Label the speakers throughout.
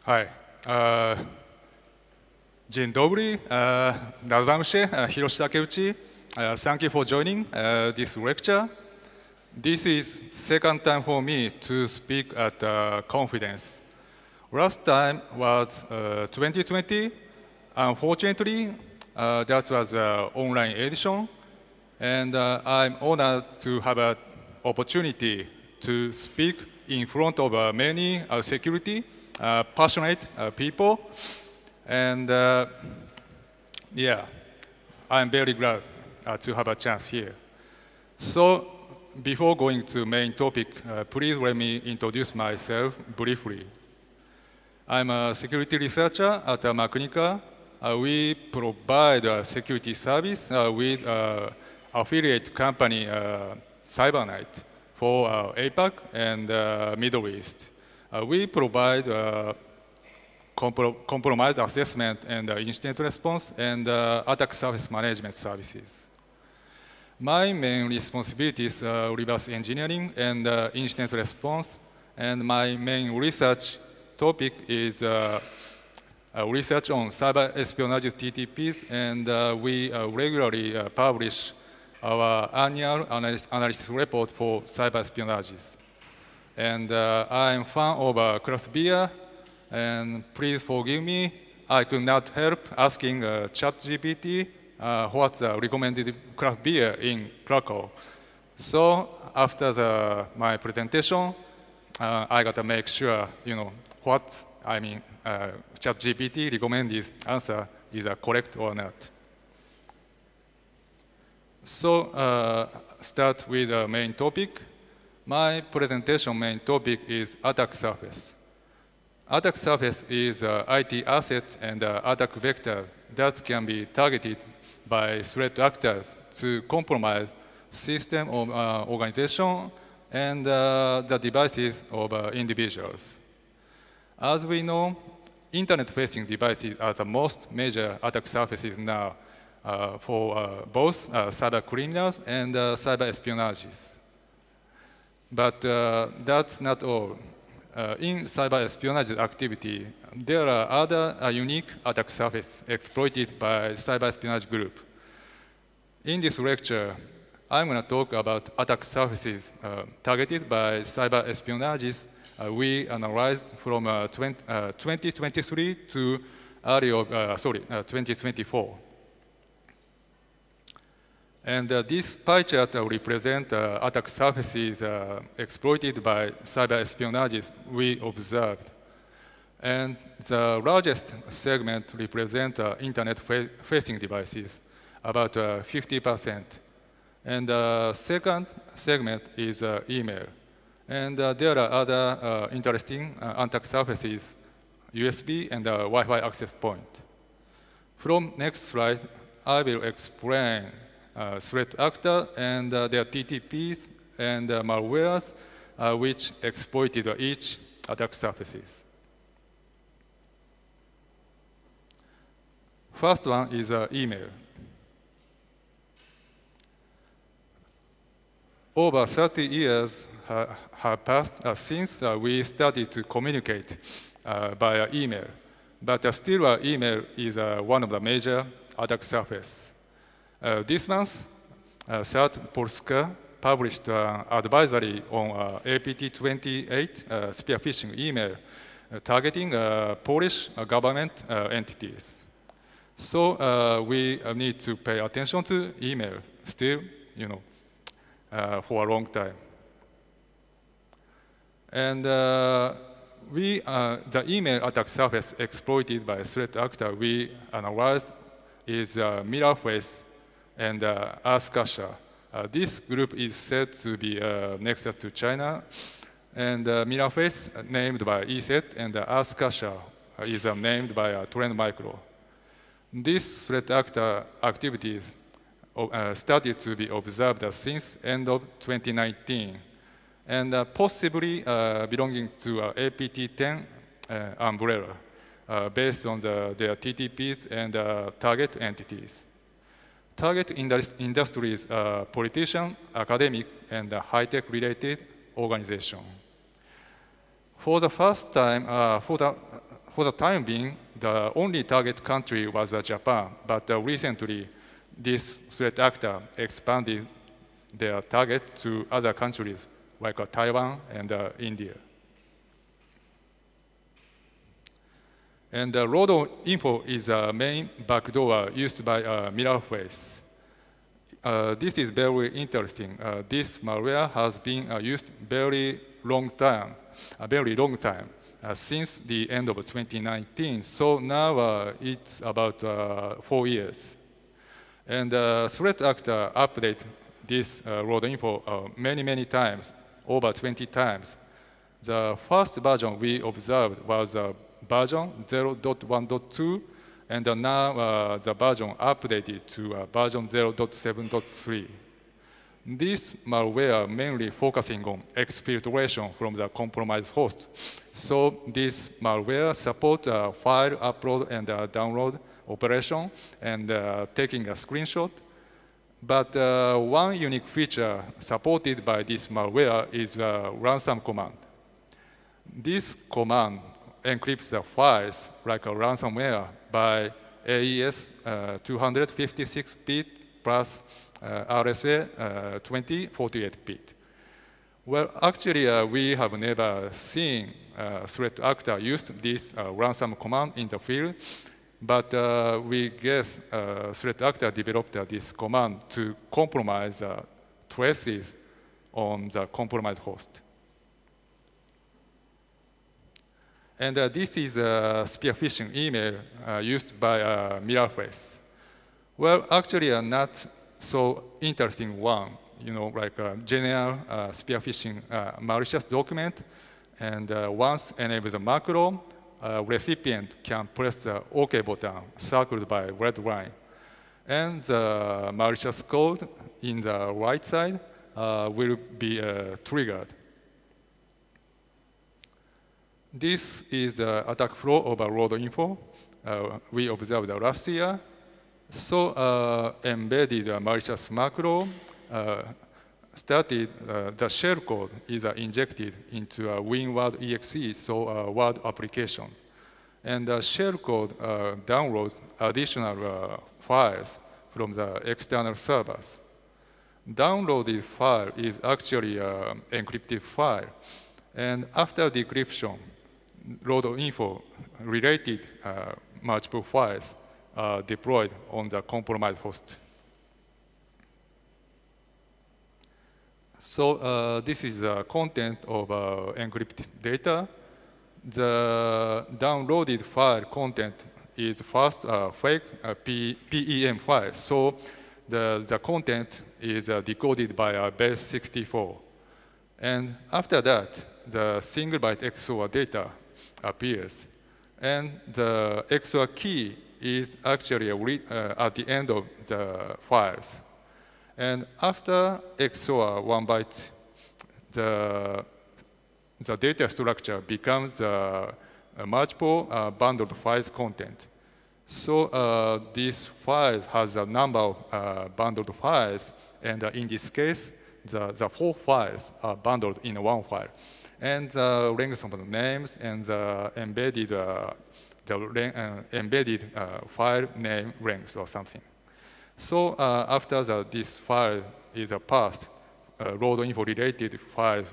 Speaker 1: Hi. Dzień dobry. Nazywam się Hiroshi Takeuchi. Thank you for joining this lecture. This is second time for me to speak at the conference. Last time was 2020. Unfortunately, that was an online edition. And I'm honored to have an opportunity to speak in front of many security passionate people. And yeah, I'm very glad to have a chance here. So before going to main topic, please let me introduce myself briefly. I'm a security researcher at Macnica. We provide a security service with affiliate company Cyberknight for APAC and Middle East. We provide compromise assessment and incident response and attack surface management services. My main responsibilities are reverse engineering and incident response, and my main research topic is research on cyber espionage TTPs, and we regularly publish our annual analysis report for cyber espionages. And I'm fan of craft beer, and please forgive me, I could not help asking ChatGPT what's the recommended craft beer in Krakow. So after my presentation, I got to make sure, what ChatGPT recommended answer is correct or not. So start with the main topic. My presentation main topic is attack surface. Attack surface is an IT asset and attack vector that can be targeted by threat actors to compromise system of organization and the devices of individuals. As we know, internet-facing devices are the most major attack surfaces now for both cyber criminals and cyber espionages. But that's not all. In cyber espionage activity, there are other unique attack surfaces exploited by cyber espionage group. In this lecture, I'm going to talk about attack surfaces targeted by cyber espionages we analyzed from 2023 to early 2024. And this pie chart represents attack surfaces exploited by cyber espionages we observed. And the largest segment represents internet-facing devices, about 50%. And the second segment is email. And there are other interesting attack surfaces, USB and Wi-Fi access point. From next slide, I will explain threat actor and their TTPs and malwares which exploited each attack surfaces. First one is email. Over 30 years have passed since we started to communicate via email, but still email is one of the major attack surfaces. This month, CERT Polska published an advisory on APT28 spear phishing email targeting Polish government entities. So we need to pay attention to email still, for a long time. And the email attack surface exploited by threat actor we analyzed is Mirrorface and Earthcacher. This group is said to be nexus to China, and Mirrorface named by ESET, and Earthcacher is named by Trend Micro. These threat actor activities started to be observed since end of 2019, and possibly belonging to APT10 umbrella, based on their TTPs and target entities. Target industries are politician, academic, and high-tech related organization. For the first time, for the time being, the only target country was Japan, but recently this threat actor expanded their target to other countries like Taiwan and India. And RoadInfo is a main backdoor used by Mirrorface. This is very interesting. This malware has been used very long time, since the end of 2019. So now it's about 4 years. And threat actor update this RoadInfo many times, over 20 times. The first version we observed was version 0.1.2, and now the version updated to version 0.7.3. This malware mainly focusing on exfiltration from the compromised host. So this malware supports file upload and download operation and taking a screenshot. But one unique feature supported by this malware is ransom command. This command encrypts the files like a ransomware by AES 256-bit plus RSA 2048-bit. Well, actually, we have never seen threat actor used this ransom command in the field, but we guess threat actor developed this command to compromise traces on the compromised host. And this is a spear phishing email used by Mirrorface. Well, actually, not so interesting one, like a general spear phishing malicious document. And once enabled the macro, recipient can press the OK button circled by red line. And the malicious code in the right side will be triggered. This is the attack flow of RoadInfo. We observed last year. So embedded malicious macro started, the shellcode is injected into a WinWord.exe, so a Word application. And the shellcode downloads additional files from the external servers. Downloaded file is actually an encrypted file. And after decryption, RoadInfo related multiple files are deployed on the compromised host. So this is the content of encrypted data. The downloaded file content is first fake PEM file. So the content is decoded by base 64. And after that, the single byte XOR data appears. And the XOR key is actually at the end of the files. And after XOR 1 byte, the data structure becomes multiple bundled files content. So this file has a number of bundled files, and in this case, the 4 files are bundled in one file. And the length of the names and the embedded file name length or something. So after this file is passed, RoadInfo related files,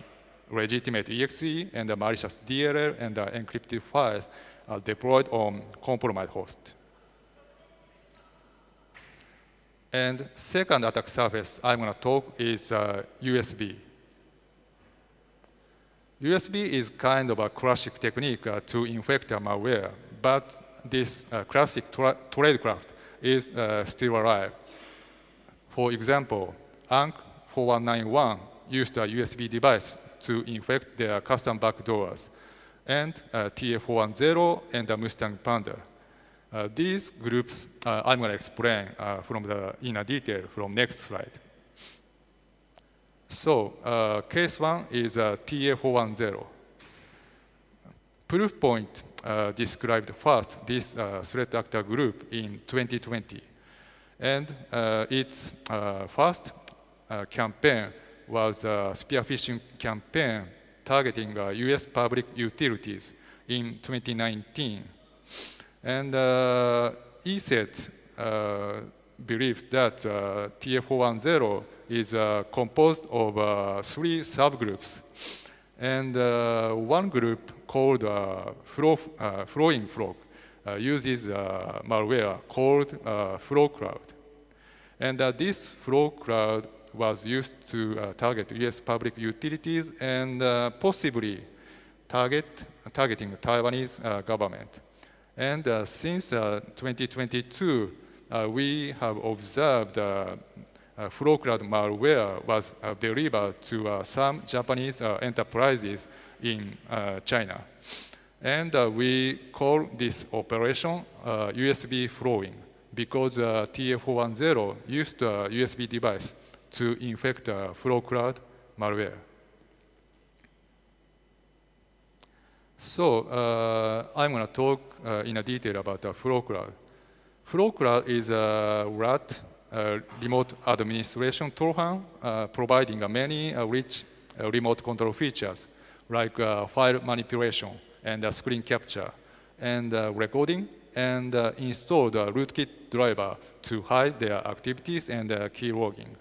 Speaker 1: legitimate exe and the malicious DLL and the encrypted files are deployed on compromised host. And second attack surface I'm going to talk is USB. USB is kind of a classic technique to infect a malware, but this classic tradecraft is still alive. For example, ANC4191 used a USB device to infect their custom backdoors, and TA410 and the Mustang Panda. These groups I'm going to explain in detail from next slide. So case 1 is TA410. Proofpoint described first this threat actor group in 2020. And its first campaign was a spear phishing campaign targeting US public utilities in 2019. And ESET believes that TF410 is composed of 3 subgroups. And one group called Flowing Frog uses malware called FlowCloud. And this FlowCloud was used to target US public utilities and possibly targeting Taiwanese government. And since 2022, we have observed FlowCloud malware was delivered to some Japanese enterprises in China. And we call this operation USB flowing because TF410 used a USB device to infect FlowCloud malware. So I'm going to talk in a detail about FlowCloud. FlowCloud is a RAT, remote administration toolhan, providing many rich remote control features like file manipulation and screen capture and recording, and installed a rootkit driver to hide their activities and key logging.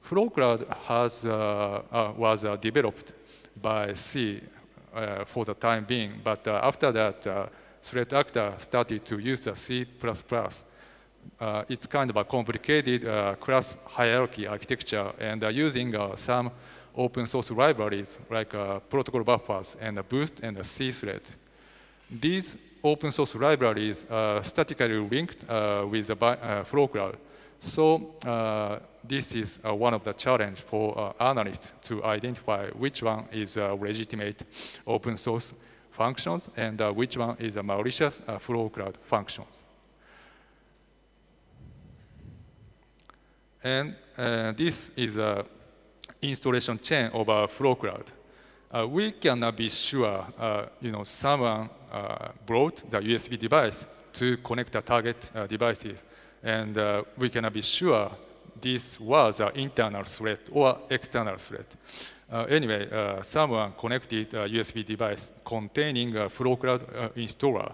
Speaker 1: FlowCloud was developed by C for the time being, but after that, threat actor started to use the C++. It's kind of a complicated class hierarchy architecture, and using some open source libraries like protocol buffers and Boost and C-thread. These open source libraries are statically linked with the FlowCloud. So this is one of the challenges for analysts to identify which one is legitimate open source functions and which one is a malicious FlowCloud functions. And this is an installation chain of FlowCloud. We cannot be sure, someone brought the USB device to connect the target devices, and we cannot be sure this was an internal threat or external threat. Anyway, someone connected a USB device containing a FlowCloud installer,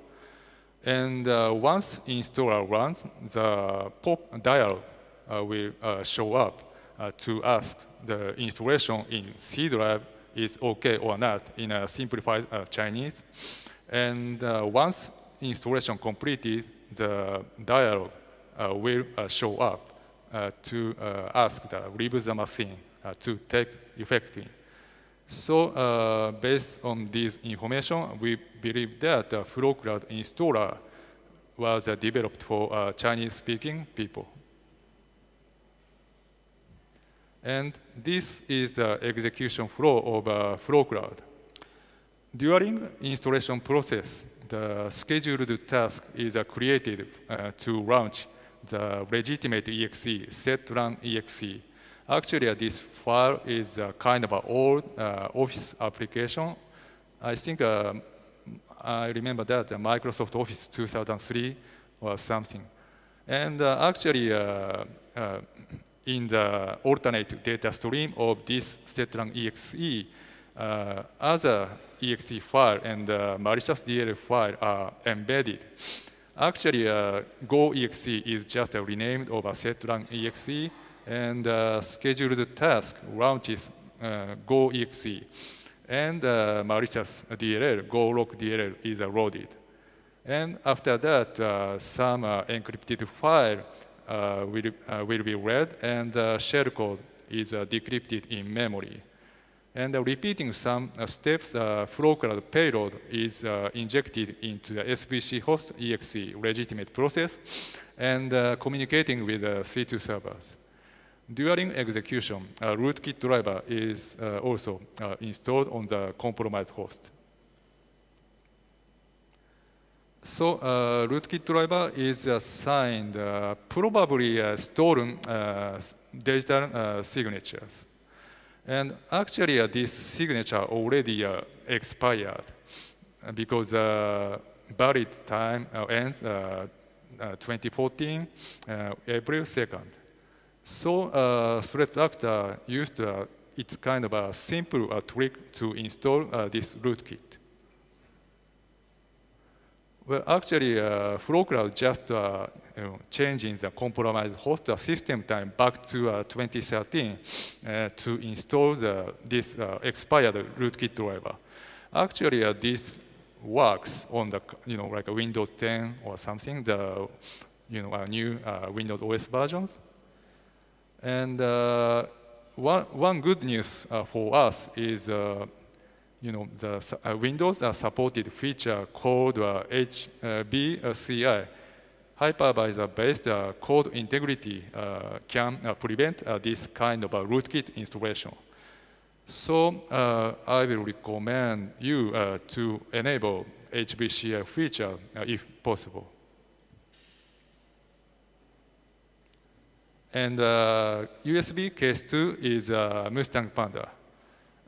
Speaker 1: and once installer runs, the pop dialog will show up to ask the installation in C drive is okay or not in a simplified Chinese. And once installation completed, the dialog will show up to ask the reboot the machine to take effect. So based on this information, we believe that the FlowCloud installer was developed for Chinese-speaking people. And this is the execution flow of FlowCloud. During installation process, the scheduled task is created to launch the legitimate exe, setrun exe. Actually, this file is kind of an old Office application. I think I remember that Microsoft Office 2003 or something. And actually, in the alternate data stream of this setrun exe, other exe file and malicious DLL file are embedded. Actually, go.exe is just renamed of setrun exe, and scheduled task launches go.exe, and malicious DLL, go.lock DLL is loaded. And after that, some encrypted file will be read, and shellcode is decrypted in memory. And repeating some steps, FlowCloud payload is injected into the SVC host exe legitimate process and communicating with C2 servers. During execution, a rootkit driver is also installed on the compromised host. So rootkit driver is assigned probably stolen digital signatures. And actually, this signature already expired because valid time ends 2014, April 2nd. So threat actor used it's kind of a simple trick to install this rootkit. Well, actually, FlowCloud just changing the compromised host system time back to 2013 to install this expired rootkit driver. Actually, this works on the like a Windows 10 or something, the new Windows OS versions. And one good news for us is the Windows supported feature called HBCI, hypervisor-based code integrity can prevent this kind of rootkit installation. So I will recommend you to enable HBCI feature if possible. And USB case 2 is Mustang Panda.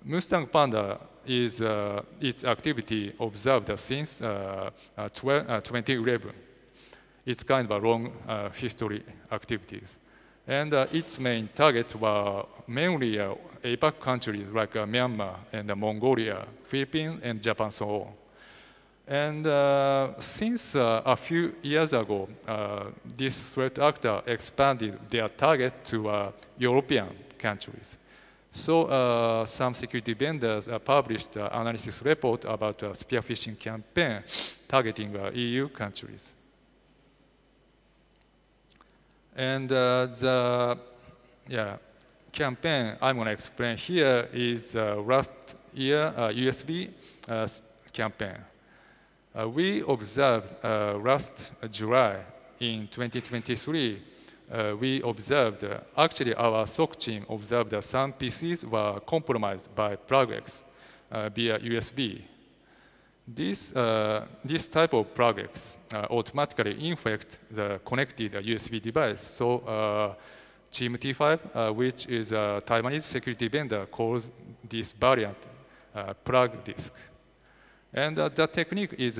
Speaker 1: Mustang Panda is its activity observed since 2011. It's kind of a long history activities. And its main targets were mainly APAC countries like Myanmar and Mongolia, Philippines, and Japan, so on. And since a few years ago, this threat actor expanded their target to European countries. So some security vendors published an analysis report about a spear phishing campaign targeting EU countries. And the campaign I'm going to explain here is last year USB campaign. We observed last July in 2023, we observed, actually our SOC team observed that some PCs were compromised by PlugX via USB. This type of PlugX automatically infect the connected USB device. So Team T5, which is a Taiwanese security vendor, calls this variant plug disk. And that technique is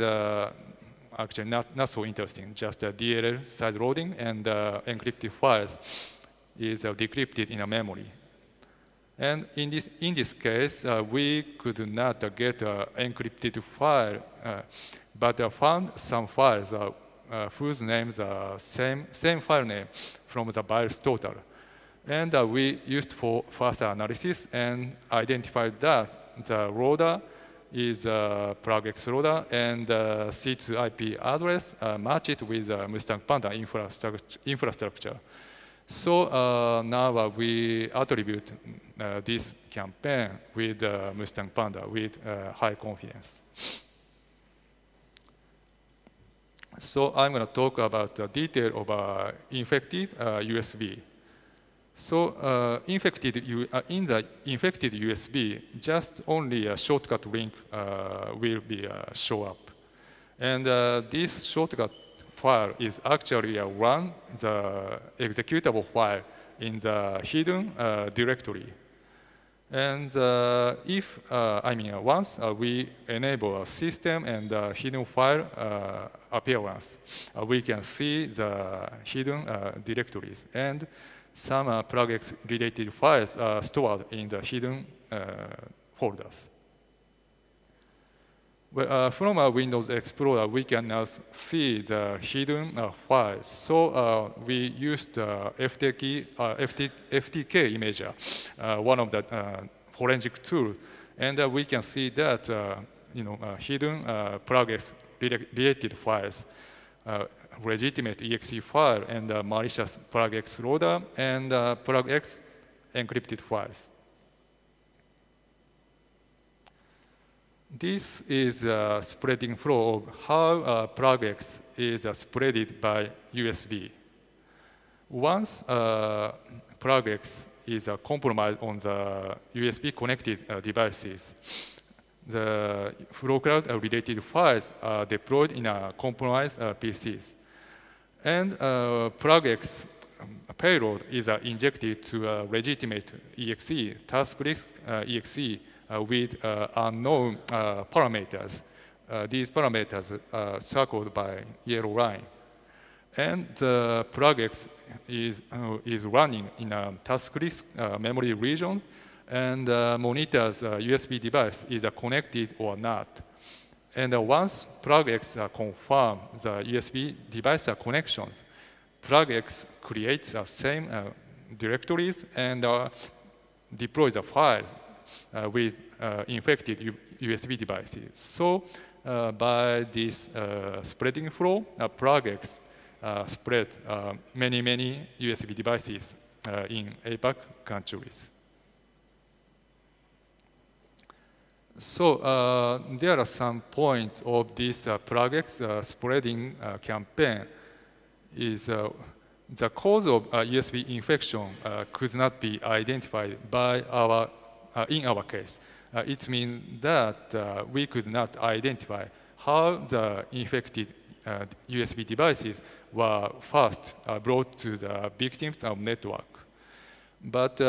Speaker 1: actually not so interesting, just DLL side loading and encrypted files is decrypted in a memory. And in this case, we could not get an encrypted file, but found some files whose names are same file name from the BIOS total. And we used for further analysis and identified that the loader is PlugX loader, and C2 IP address matched with Mustang Panda infrastructure. So now we attribute this campaign with Mustang Panda with high confidence. So I'm going to talk about the detail of infected USB. So in the infected USB, just only a shortcut link will be show up. And this shortcut file is actually the executable file in the hidden directory. And once we enable a system and hidden file appearance, we can see the hidden directories. And some PlugX related files are stored in the hidden folders. Well, from Windows Explorer, we can now see the hidden files. So we used FTK Imager, one of the forensic tools, and we can see that hidden PlugX related files, legitimate exe file, and malicious PlugX loader, and PlugX encrypted files. This is a spreading flow of how PlugX is spreaded by USB. Once PlugX is compromised on the USB connected devices, the FlowCloud related files are deployed in compromised PCs. And PlugX payload is injected to a legitimate exe, task list exe, with unknown parameters. These parameters are circled by yellow line. And the PlugX is running in a task list memory region and monitors USB device is connected or not. And once PlugX confirm the USB device connections, PlugX creates the same directories and deploys the files with infected USB devices. So by this spreading flow, PlugX spread many USB devices in APAC countries. So there are some points of this PlugX spreading campaign. Is the cause of USB infection could not be identified by in our case. It means that we could not identify how the infected USB devices were first brought to the victims of network. But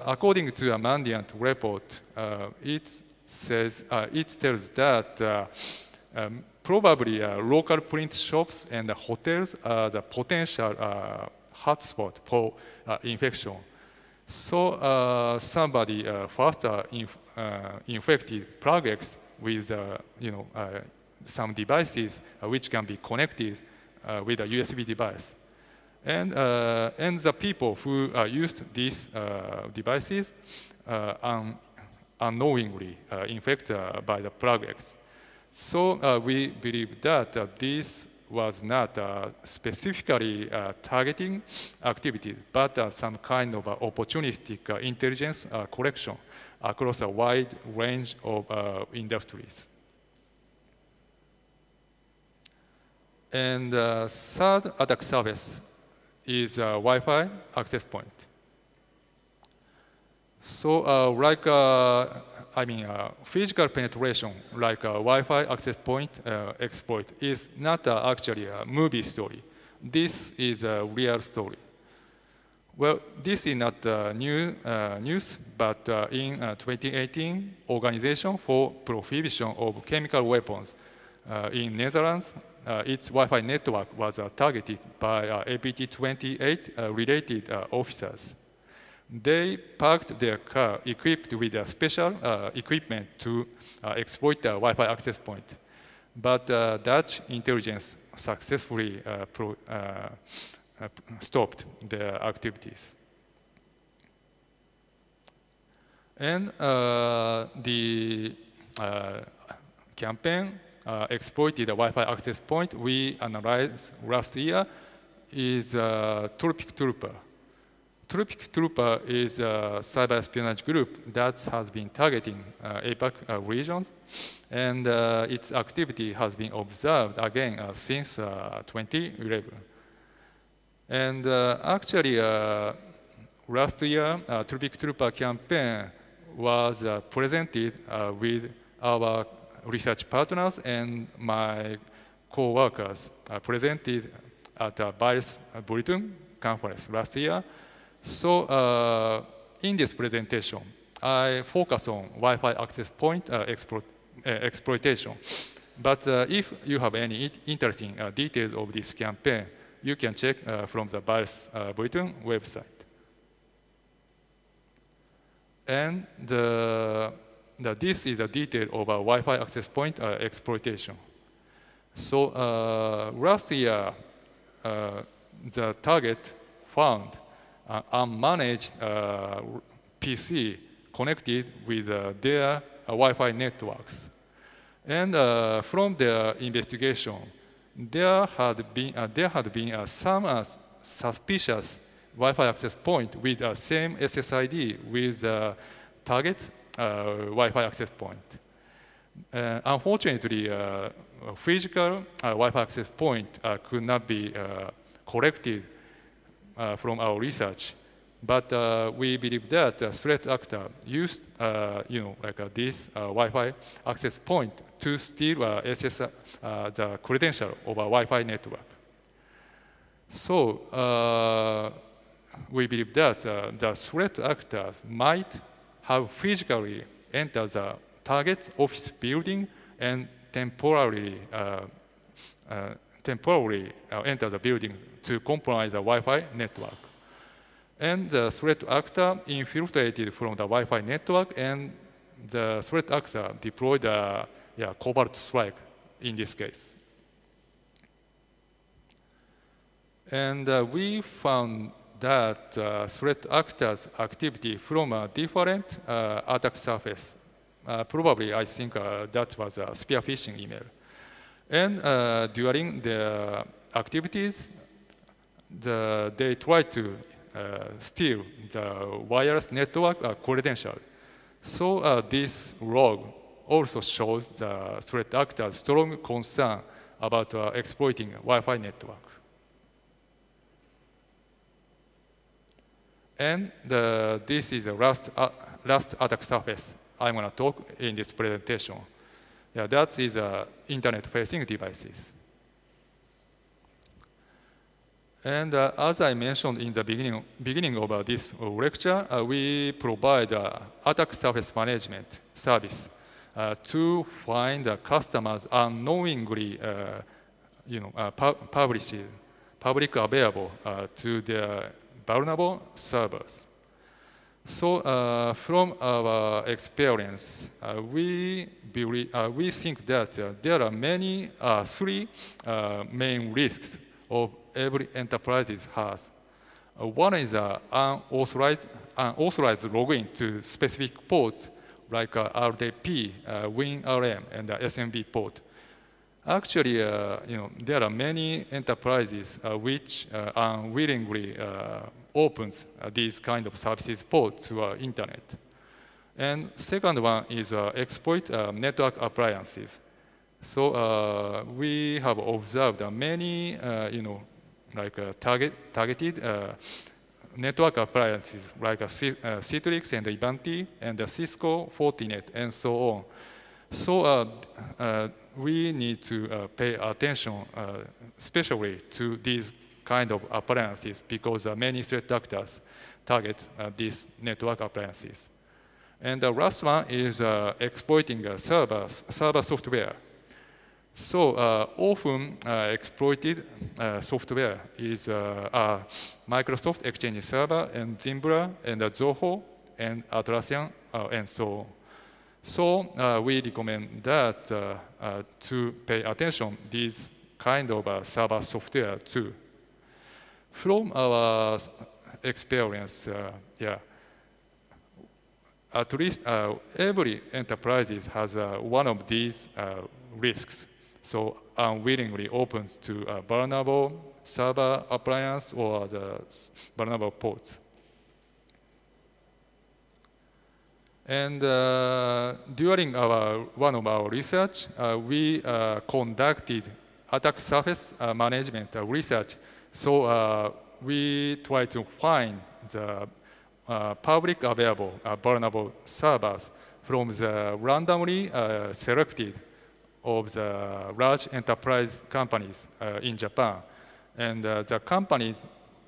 Speaker 1: according to a Mandiant report, it tells that probably local print shops and hotels are the potential hotspot for infection. So somebody first infected PlugX with some devices which can be connected with a USB device. And the people who used these devices unknowingly infected by the PlugX. So we believe that this was not specifically targeting activities, but some kind of opportunistic intelligence collection across a wide range of industries. And third attack surface is Wi-Fi access point. So physical penetration, like a Wi-Fi access point exploit, is not actually a movie story. This is a real story. Well, this is not new news, but in 2018, Organization for Prohibition of Chemical Weapons in Netherlands, its Wi-Fi network was targeted by APT28 related officers. They parked their car equipped with a special equipment to exploit the Wi-Fi access point. But Dutch intelligence successfully stopped their activities. And the campaign exploited the Wi-Fi access point we analyzed last year is Tropic Trooper. Tropic Trooper is a cyber espionage group that has been targeting APAC regions, and its activity has been observed again since 2011. And actually, last year, Tropic Trooper campaign was presented with our research partners and my co-workers presented at a Virus Bulletin conference last year. So in this presentation, I focus on Wi-Fi access point exploitation. But if you have any interesting details of this campaign, you can check from the Virus Bulletin website. And this is a detail of a Wi-Fi access point exploitation. So last year, the target found unmanaged PC connected with their Wi-Fi networks. And from their investigation, there had been some suspicious Wi-Fi access point with the same SSID with target Wi-Fi access point. Unfortunately, physical Wi-Fi access point could not be collected from our research, but we believe that the threat actor used, this Wi-Fi access point to steal the credential of a Wi-Fi network. So we believe that the threat actors might have physically entered the target office building and temporarily enter the building to compromise the Wi-Fi network. And the threat actor infiltrated from the Wi-Fi network, and the threat actor deployed a covert strike in this case. And we found that threat actors' activity from a different attack surface. Probably, I think that was a spear phishing email. And during the activities, they tried to steal the wireless network credential. So this log also shows the threat actor's strong concern about exploiting Wi-Fi network. And this is the last attack surface I'm going to talk in this presentation. Yeah, that is internet-facing devices. And as I mentioned in the beginning of this lecture, we provide attack surface management service to find customers unknowingly public available to their vulnerable servers. So from our experience, we think that there are three main risks of every enterprise has. One is unauthorized login to specific ports like RDP, WinRM, and SMB port. Actually, there are many enterprises which unwillingly opens these kind of services ports to internet. And second one is exploit network appliances. So we have observed many, targeted network appliances like Citrix and Ivanti and Cisco, Fortinet, and so on. So we need to pay attention, especially to these kind of appliances, because many threat actors target these network appliances. And the last one is exploiting server software. So often exploited software is Microsoft Exchange Server and Zimbra and Zoho and Atlassian and so on. So we recommend that to pay attention these kind of server software too. From our experience, at least every enterprise has one of these risks. So unwillingly opens to a vulnerable server appliance or the vulnerable ports. And during one of our research, we conducted attack surface management research. So we try to find the public available vulnerable servers from the randomly selected of the large enterprise companies in Japan. And the companies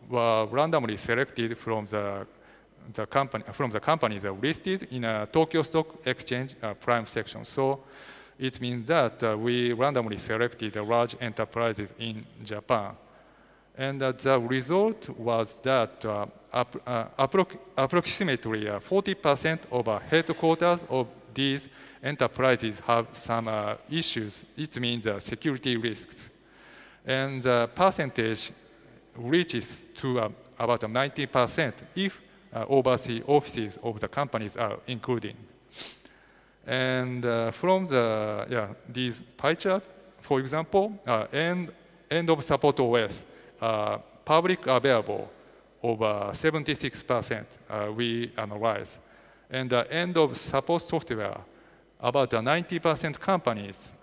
Speaker 1: were randomly selected from the companies listed in a Tokyo Stock Exchange Prime section. So it means that we randomly selected the large enterprises in Japan. And the result was that approximately 40% of headquarters of these enterprises have some issues. It means security risks. And the percentage reaches to about 90% if overseas offices of the companies are included. And from these pie chart, for example, end of support OS, public available over 76% we analyze. And the end of support software, about 90% companies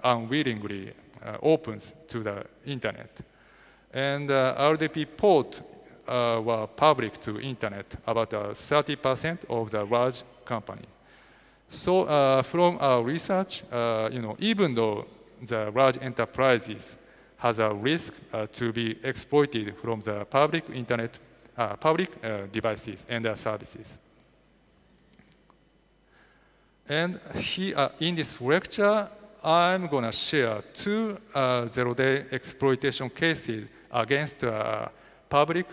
Speaker 1: unwillingly opens to the internet. And RDP port were public to internet, about 30% of the large companies. So from our research, even though the large enterprises has a risk to be exploited from the public internet, public devices and services. And here in this lecture, I'm going to share two zero-day exploitation cases against public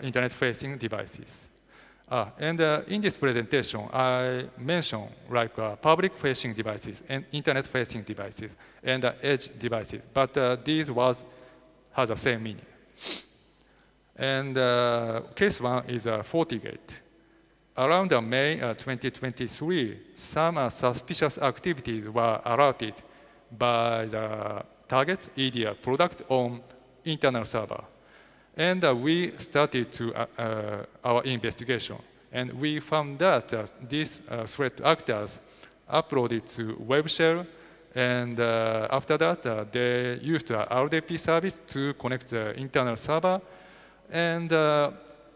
Speaker 1: internet-facing devices. In this presentation, I mentioned like public-facing devices and internet-facing devices and edge devices, but these has the same meaning. And case one is FortiGate. Around May 2023, some suspicious activities were alerted by the target EDR product on internal server. And we started our investigation. And we found that these threat actors uploaded to web shell. And after that, they used a RDP service to connect the internal server. And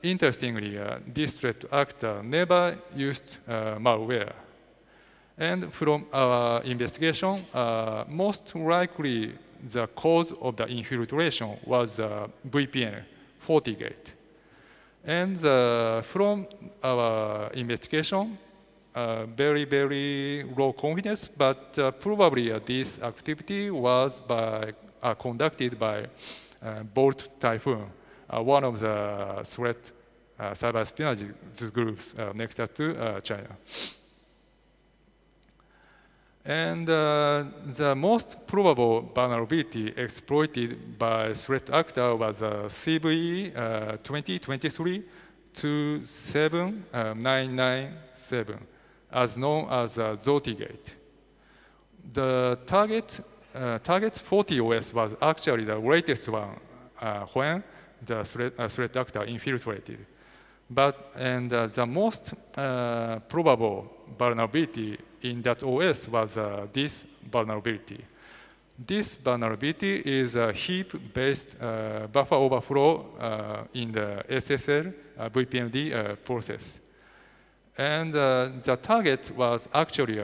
Speaker 1: interestingly, this threat actor never used malware. And from our investigation, most likely the cause of the infiltration was VPN, FortiGate. And from our investigation, very, very low confidence, but probably this activity was conducted by Bolt Typhoon, one of the threat cyber espionage groups next to China. And the most probable vulnerability exploited by threat actor was CVE 2023-27997, as known as Zotigate. The target FortiOS was actually the latest one when the threat actor infiltrated. The most probable vulnerability in that OS was this vulnerability. This vulnerability is a heap-based buffer overflow in the SSL VPND process. And the target was actually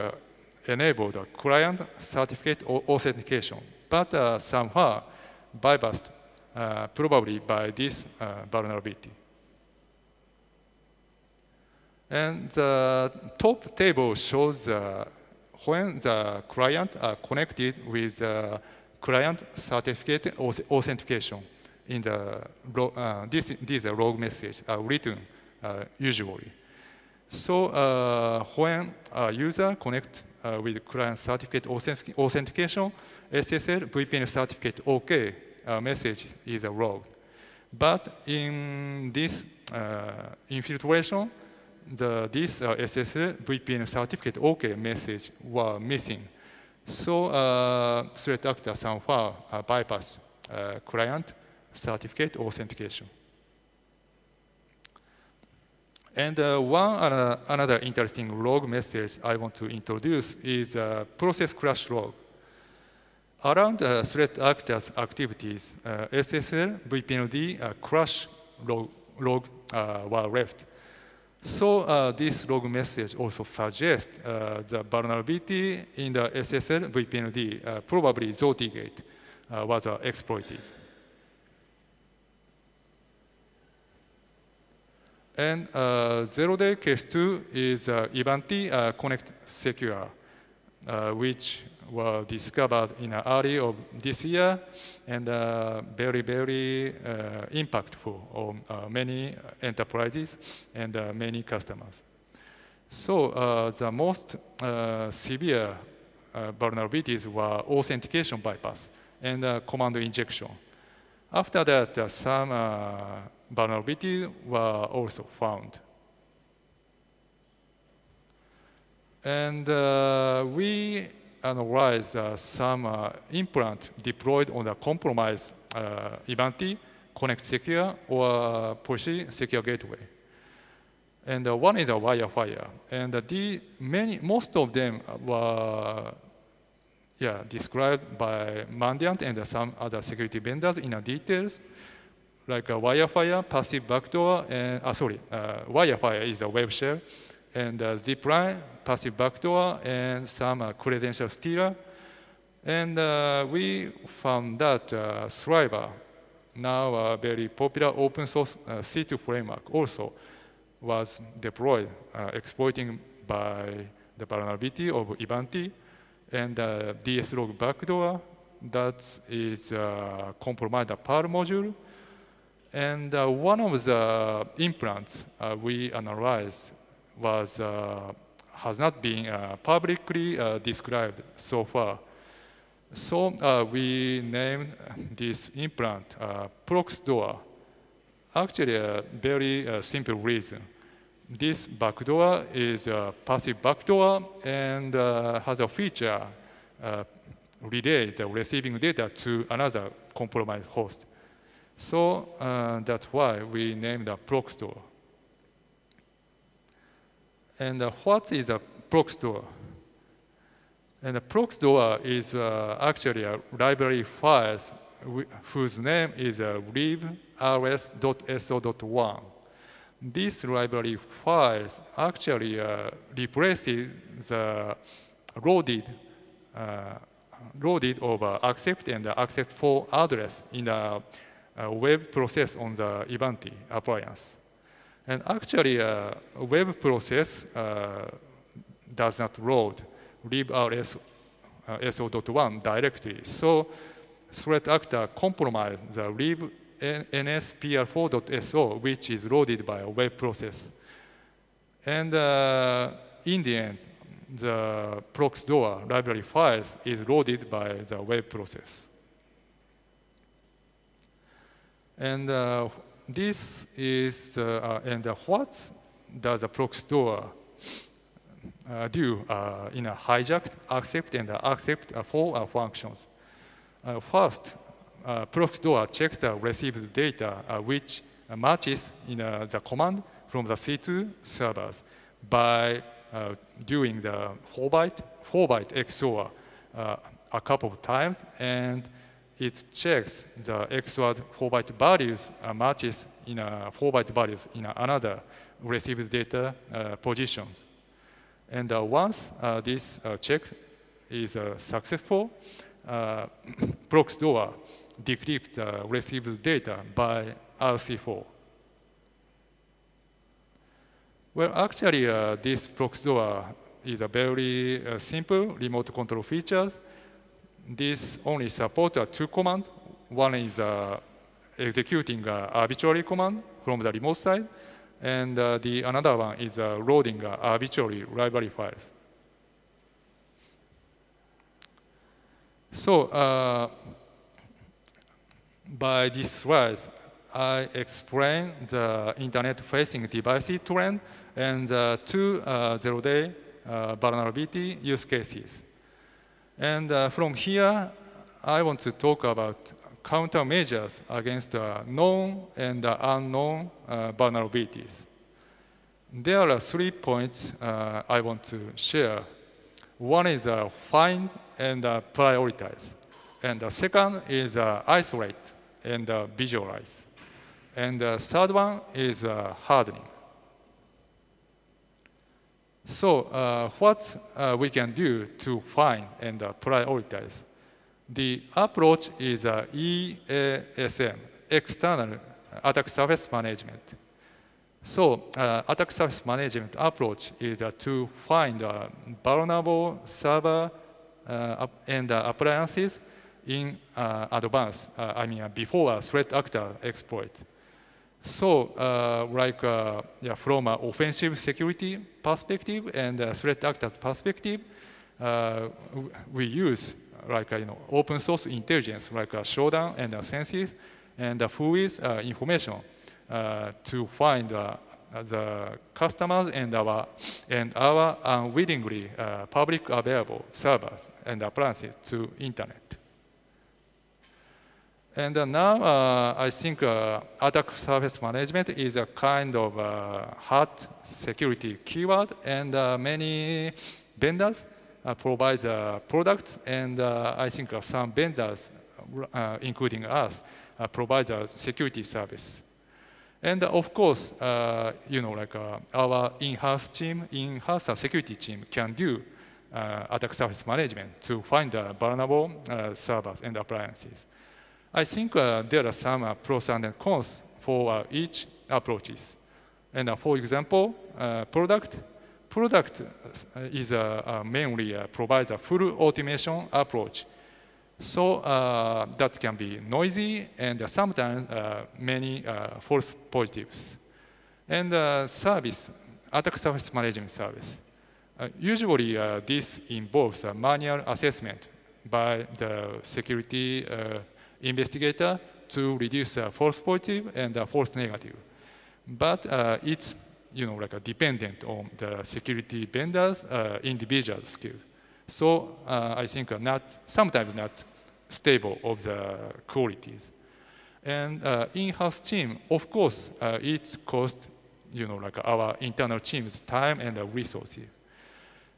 Speaker 1: enabled client certificate authentication, but somehow bypassed probably by this vulnerability. And the top table shows when the client are connected with client certificate authentication in the these are log message written usually. So when a user connect with client certificate authentication, SSL VPN certificate OK message is a log. But in this infiltration, this SSL VPN certificate OK message were missing. So threat actor somehow bypass client certificate authentication. And another interesting log message I want to introduce is process crash log. Around threat actors' activities, SSL VPND crash log were left. So this log message also suggests the vulnerability in the SSL VPND, probably Zotigate, was exploited. And zero-day case 2 is Ivanti Connect Secure, which were discovered in early of this year and very, very impactful on many enterprises and many customers. So the most severe vulnerabilities were authentication bypass and command injection. After that, some vulnerabilities were also found. And we analyzed some implant deployed on the compromised Ivanti Connect Secure or Policy Secure Gateway. And one is a Wirefire. And most of them were described by Mandiant and some other security vendors in details, like a Wirefire, passive backdoor, and Wirefire is a web shell, and Zipline, passive backdoor, and some credential stealer. And we found that Thriver, now a very popular open source C2 framework, also was deployed, exploiting by the vulnerability of Ivanti, and DSLog backdoor that is compromised the PAL module. And one of the implants we analyzed has not been publicly described so far. So we named this implant Proxdoor. Actually, a very simple reason. This backdoor is a passive backdoor and has a feature relays the receiving data to another compromised host. So that's why we named a Proxdoor. And what is a Proxdoor? And the Proxdoor is actually a library file whose name is librs.so.1. This library file actually replaces the loaded over accept and accept for address in the web process on the Ivanti appliance. And actually, a web process does not load librs.so.1 directly. So threat actor compromises the libnspr4.so, which is loaded by a web process. And in the end, the Proxdoor library files is loaded by the web process. And this is, and what does the Proxdoor do in a hijacked accept and accept for functions? First, Proxdoor checks the received data which matches in the command from the C2 servers by doing the 4-byte XOR a couple of times, and it checks the XOR 4-byte values matches in 4-byte values in another received data positions. And once this check is successful, Proxdoor decrypts received data by RC4. Well, actually, this Proxdoor is a very simple remote control feature. This only supports two commands. One is executing an arbitrary command from the remote side, and the another one is loading arbitrary library files. So by this slide, I explain the internet-facing devices trend and the two zero-day vulnerability use cases. And from here, I want to talk about countermeasures against known and unknown vulnerabilities. There are 3 points I want to share. One is find and prioritize. And the second is isolate and visualize. And the third one is hardening. So what we can do to find and prioritize? The approach is EASM, External Attack Surface Management. So attack surface management approach is to find vulnerable server and appliances in advance, before a threat actor exploit. So from an offensive security perspective and threat actor's perspective, we use open source intelligence like Shodan and Censys and Fluid information to find the customers and our unwittingly public available servers and appliances to internet. And now I think attack surface management is a kind of hot security keyword, and many vendors provide products, and I think some vendors, including us, provide a security service. And of course, our in-house team, in-house security team can do attack surface management to find vulnerable servers and appliances. I think there are some pros and cons for each approaches. And for example, product is mainly provides a full automation approach. So that can be noisy and sometimes many false positives. And service, attack surface management service. Usually this involves a manual assessment by the security investigator to reduce false positive and false negative. But it's like dependent on the security vendors' individual skills. So I think sometimes not stable of the qualities. And in-house team, of course, it costs like our internal team's time and resources.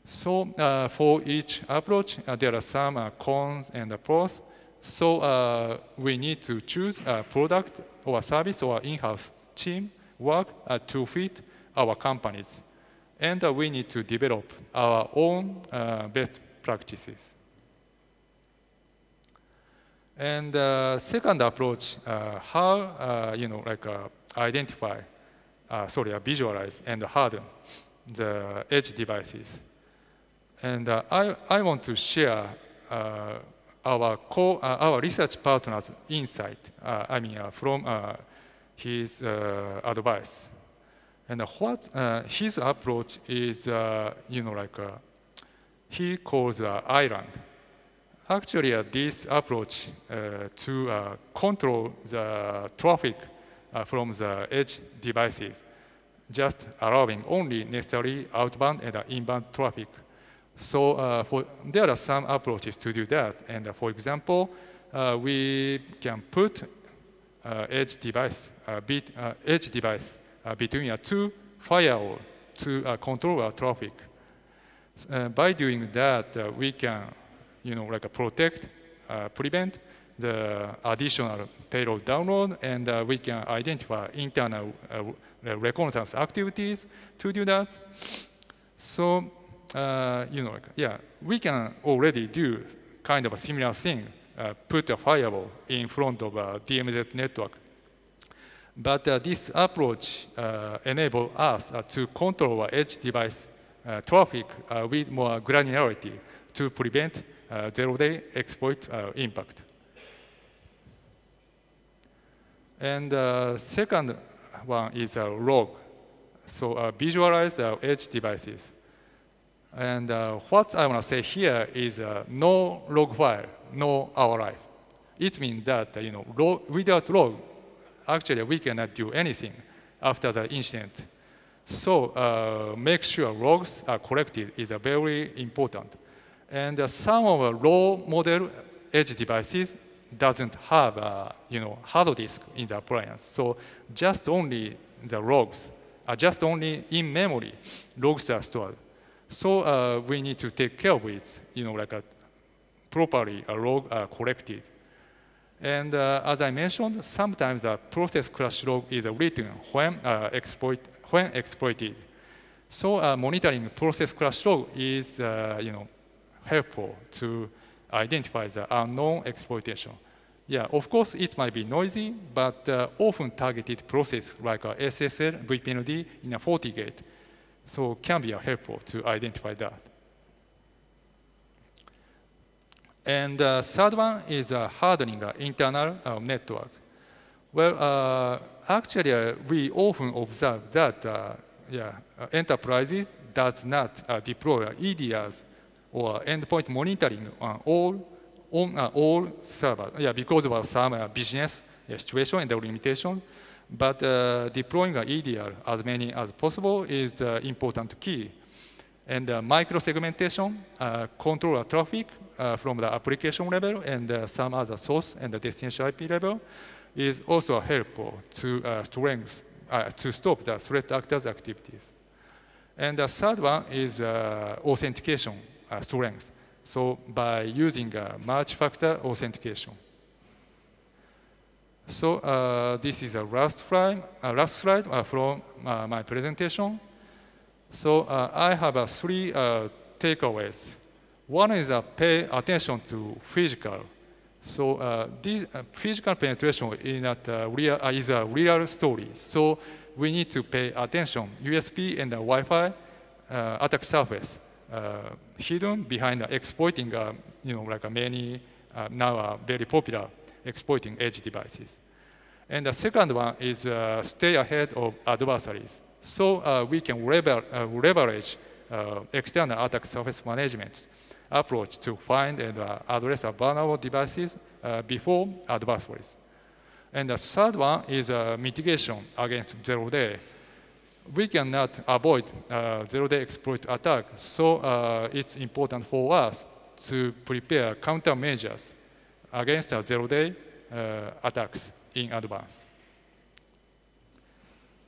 Speaker 1: So for each approach, there are some cons and pros. So we need to choose a product or a service or in-house team work to fit our companies. And we need to develop our own best practices. And second approach, how identify, visualize and harden the edge devices. And I want to share our research partner's insight. From his advice. And what his approach is, he calls island. Actually, this approach to control the traffic from the edge devices, just allowing only necessary outbound and inbound traffic. So there are some approaches to do that. And for example, we can put edge device between two firewalls to control our traffic. By doing that, we can protect, prevent the additional payload download, and we can identify internal reconnaissance activities to do that. So, we can already do kind of a similar thing, put a firewall in front of a DMZ network. But this approach enables us to control our edge device traffic with more granularity to prevent zero-day exploit impact. And second one is a log. So visualize our edge devices. And what I want to say here is no log file, no our life. It means that without log, actually we cannot do anything after the incident. So make sure logs are collected is very important. And some of the raw model edge devices doesn't have hard disk in the appliance. So just only the logs, just only in memory, logs are stored. So we need to take care of it, properly log are collected. And as I mentioned, sometimes the process crash log is written when exploited. So monitoring process crash log is helpful to identify the unknown exploitation. Yeah, of course it might be noisy, but often targeted process like SSL, VPND in a FortiGate, so can be helpful to identify that. And third one is hardening internal network. Well, actually, we often observe that enterprises does not deploy EDRs or endpoint monitoring on all servers. Yeah, because of some business situation and the limitation. But deploying EDR as many as possible is important key. And micro-segmentation, control traffic from the application level and some other source and the destination IP level is also helpful to to stop the threat actors' activities. And the third one is authentication strength. So by using multi-factor authentication. So this is a last slide from my presentation. So I have three takeaways. One is pay attention to physical. So this physical penetration is a real story. So we need to pay attention. USB and the Wi-Fi attack surface hidden behind exploiting many now are very popular exploiting edge devices. And the second one is stay ahead of adversaries. So we can leverage external attack surface management approach to find and address vulnerable devices before adversaries. And the third one is mitigation against zero-day. We cannot avoid zero-day exploit attack, so it's important for us to prepare countermeasures against zero-day attacks in advance.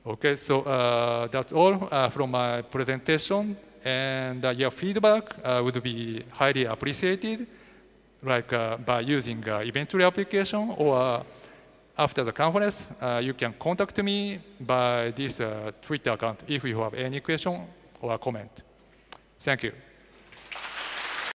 Speaker 1: Okay, so that's all from my presentation, and your feedback would be highly appreciated, like by using Eventry application, or after the conference, you can contact me by this Twitter account if you have any question or comment. Thank you.